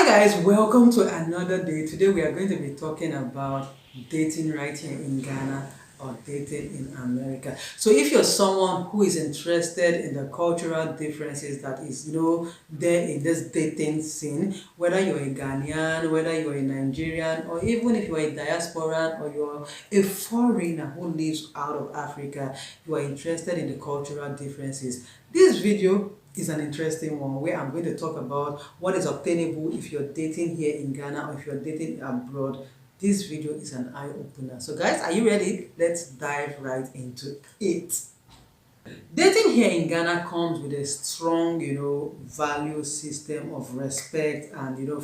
Guys, welcome to another day. Today we are going to be talking about dating right here in Ghana or dating in America. So if you're someone who is interested in the cultural differences that is there in this dating scene, whether you're a Ghanaian, whether you're a Nigerian, or even if you're a diaspora or you're a foreigner who lives out of Africa, you are interested in the cultural differences. This video is an interesting one where I'm going to talk about what is obtainable if you're dating here in Ghana or if you're dating abroad. This video is an eye-opener. So guys, are you ready? Let's dive right into it. Dating here in Ghana comes with a strong, value system of respect and,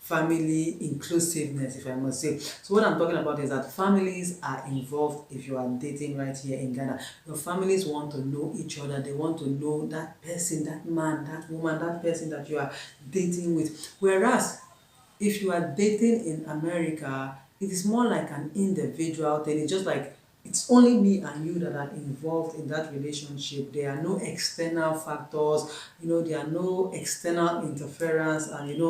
family inclusiveness, if I must say. So what I'm talking about is that families are involved if you are dating right here in Ghana. Your families want to know each other. They want to know that person, that man, that woman, that person that you are dating with. Whereas if you are dating in America, it is more like an individual thing. It's just like it's only me and you that are involved in that relationship. There are no external factors, there are no external interference and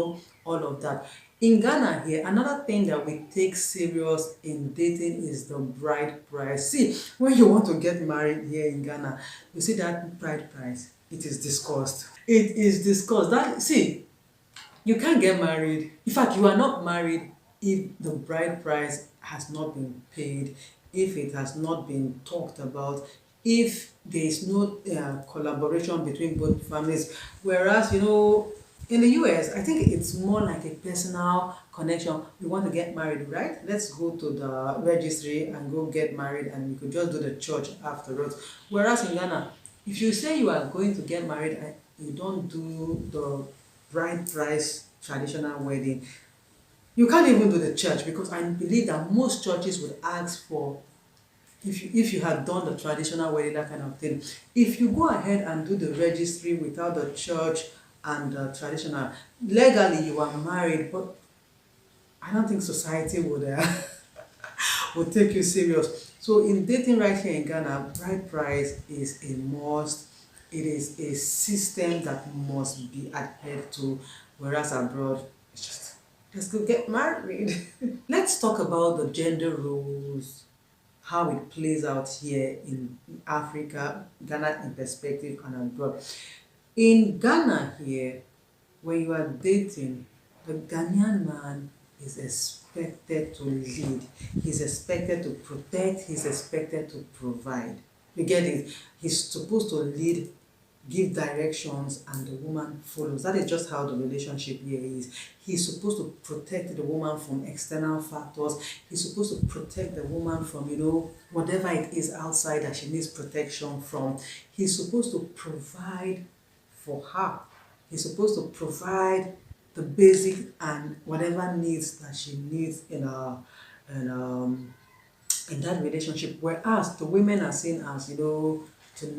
all of that. In Ghana here, another thing that we take serious in dating is the bride price. See, when you want to get married here in Ghana, you see that bride price, it is discussed. It is discussed. You can't get married. In fact, you are not married if the bride price has not been paid, if it has not been talked about, if there is no collaboration between both families. Whereas, in the US, I think it's more like a personal connection. We want to get married, right? Let's go to the registry and go get married, and we could just do the church afterwards. Whereas in Ghana, if you say you are going to get married, you don't do the bride price traditional wedding. You can't even do the church, because I believe that most churches would ask for, if you had done the traditional wedding, that kind of thing. If you go ahead and do the registry without the church and the traditional, legally you are married, but I don't think society would would take you serious. So in dating right here in Ghana, bride price is a must. It is a system that must be adhered to, whereas abroad, it's just, let's go get married. Let's talk about the gender roles, how it plays out here in Africa, Ghana in perspective, and abroad. In Ghana here, when you are dating, the Ghanaian man is expected to lead. He's expected to protect. He's expected to provide. You get it? He's supposed to lead, give directions, and the woman follows. That is just how the relationship here is. He's supposed to protect the woman from external factors. He's supposed to protect the woman from, whatever it is outside that she needs protection from. He's supposed to provide for her. He's supposed to provide the basic and whatever needs that she needs in that relationship. Whereas the women are seen as, to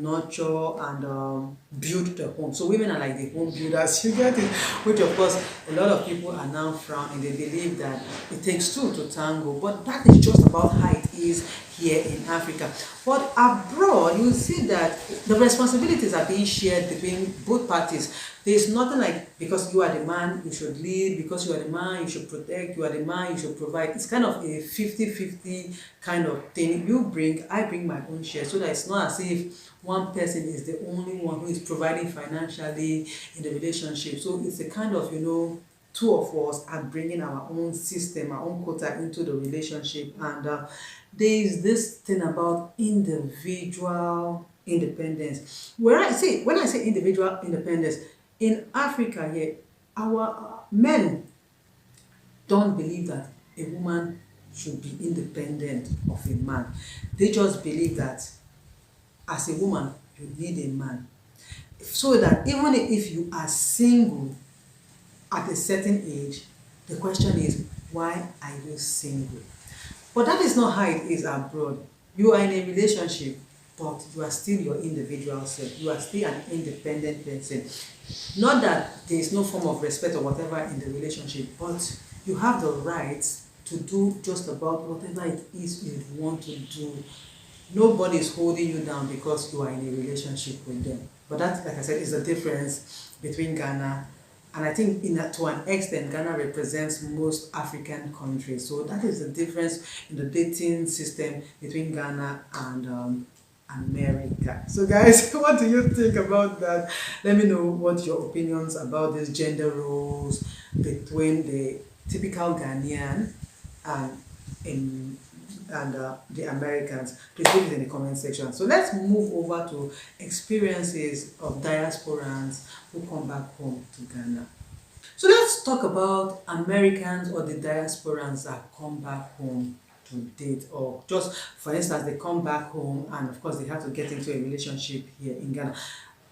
nurture and build the home. So women are like the home builders, you get it? Which of course a lot of people are now frowning. They believe that it takes two to tango, but that is just about how it is here in Africa. But abroad, you see that the responsibilities are being shared between both parties. There's nothing like, because you are the man, you should lead, because you are the man, you should protect, you are the man, you should provide. It's kind of a 50-50 kind of thing. I bring my own share, so that it's not as if one person is the only one who is providing financially in the relationship. So it's a kind of, two of us are bringing our own system, our own quota into the relationship. And there is this thing about individual independence. When I say individual independence, in Africa here, our men don't believe that a woman should be independent of a man. They just believe that as a woman, you need a man. So that even if you are single at a certain age, the question is, why are you single? But that is not how it is abroad. You are in a relationship, but you are still your individual self. You are still an independent person. Not that there is no form of respect or whatever in the relationship, but you have the right to do just about whatever it is you want to do. Nobody is holding you down because you are in a relationship with them. But that, like I said, is the difference between Ghana And I think to an extent, Ghana represents most African countries. So that is the difference in the dating system between Ghana and America. So guys, what do you think about that? Let me know what your opinions about these gender roles between the typical Ghanaian and in the Americans. Please leave it in the comment section. So let's move over to experiences of diasporans who come back home to Ghana. So let's talk about Americans or the diasporans that come back home to date, or just for instance they come back home and of course they have to get into a relationship here in Ghana.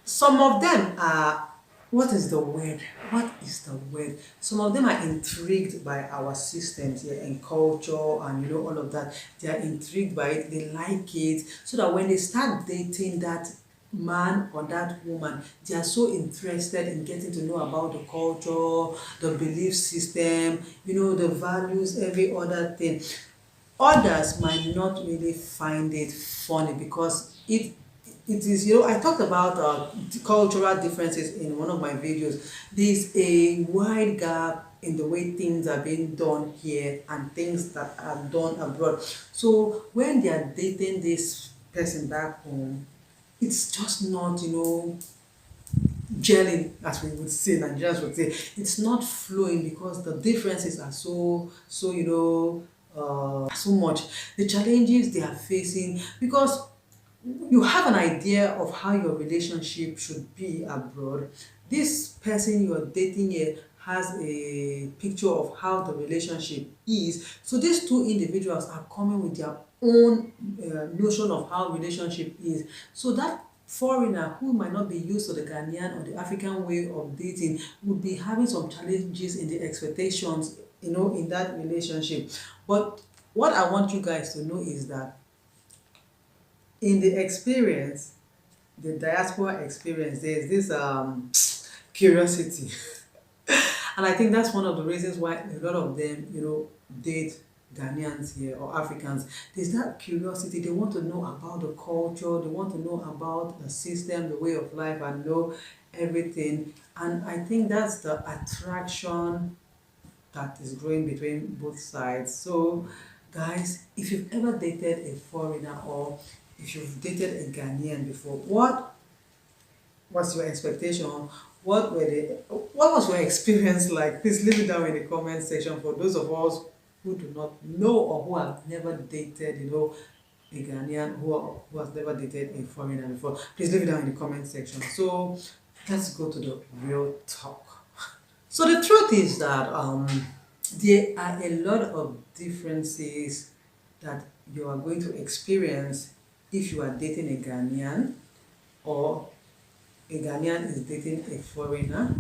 Some of them are, what is the word? What is the word? Some of them are intrigued by our systems here and culture and all of that. They are intrigued by it, they like it, so that when they start dating that man or that woman, they are so interested in getting to know about the culture, the belief system, the values, every other thing. Others might not really find it funny because it is, I talked about cultural differences in one of my videos. There's a wide gap in the way things are being done here and things that are done abroad. So when they are dating this person back home, it's just not, gelling, as we would say, Nigerians would say. It's not flowing because the differences are so much. The challenges they are facing, because you have an idea of how your relationship should be abroad. This person you are dating here has a picture of how the relationship is. So these two individuals are coming with their own notion of how relationship is. So that foreigner who might not be used to the Ghanaian or the African way of dating would be having some challenges in the expectations, in that relationship. But what I want you guys to know is that in the experience, the diaspora experience, there's this curiosity. And I think that's one of the reasons why a lot of them, date Ghanaians here or Africans. There's that curiosity. They want to know about the culture, they want to know about the system, the way of life, and know everything. And I think that's the attraction that is growing between both sides. So guys, if you've ever dated a foreigner or if you've dated a Ghanaian before, what was your expectation? What was your experience like? Please leave it down in the comment section for those of us who do not know or who have never dated, a Ghanaian who has never dated a foreigner before. Please leave it down in the comment section. So let's go to the real talk. So the truth is that there are a lot of differences that you are going to experience if you are dating a Ghanaian or a Ghanaian is dating a foreigner,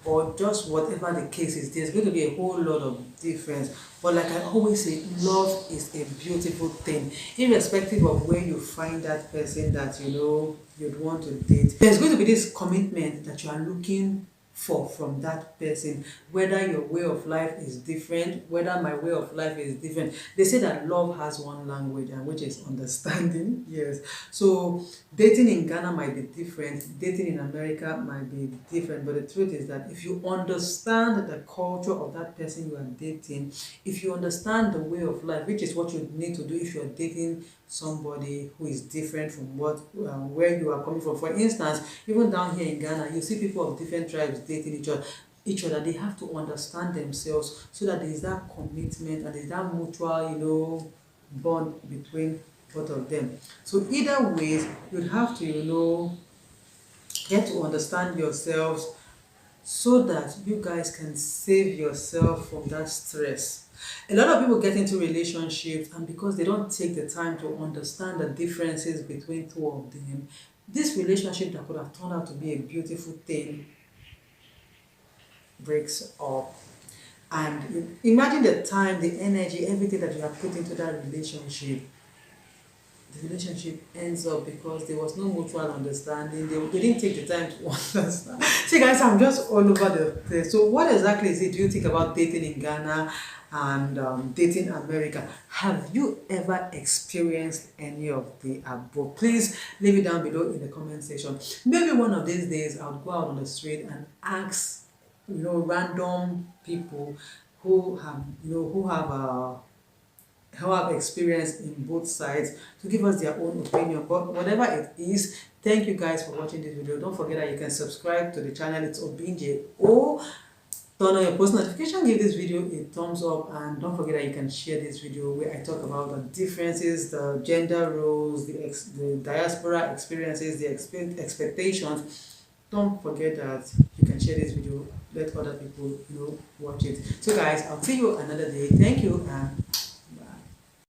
or just whatever the case is. There's going to be a whole lot of difference. But like I always say, love is a beautiful thing. Irrespective of where you find that person that you'd want to date, there's going to be this commitment that you are looking from that person, whether your way of life is different, whether my way of life is different. They say that love has one language, and which is understanding. Yes, so dating in Ghana might be different, dating in America might be different, but the truth is that if you understand the culture of that person you are dating, if you understand the way of life, which is what you need to do if you are dating somebody who is different from where you are coming from. For instance, even down here in Ghana, you see people of different tribes dating each other. They have to understand themselves so that there is that commitment and there is that mutual, bond between both of them. So either ways, you'd have to, get to understand yourselves so that you guys can save yourself from that stress. A lot of people get into relationships, and because they don't take the time to understand the differences between two of them, this relationship that could have turned out to be a beautiful thing breaks up. And imagine the time, the energy, everything that you have put into that relationship. The relationship ends up because there was no mutual understanding. They didn't take the time to understand. See guys, I'm just all over the place. So what exactly is it do you think about dating in Ghana and dating America? Have you ever experienced any of the above? Please leave it down below in the comment section. Maybe one of these days I'll go out on the street and ask random people who have who have experience in both sides to give us their own opinion. But whatever it is, thank you guys for watching this video. Don't forget that you can subscribe to the channel. It's Obinje. Or turn on your post notification, give this video a thumbs up, and don't forget that you can share this video where I talk about the differences, the gender roles, the diaspora experiences, the expectations. Don't forget that you can share this video, let other people watch it. So guys, I'll see you another day. Thank you and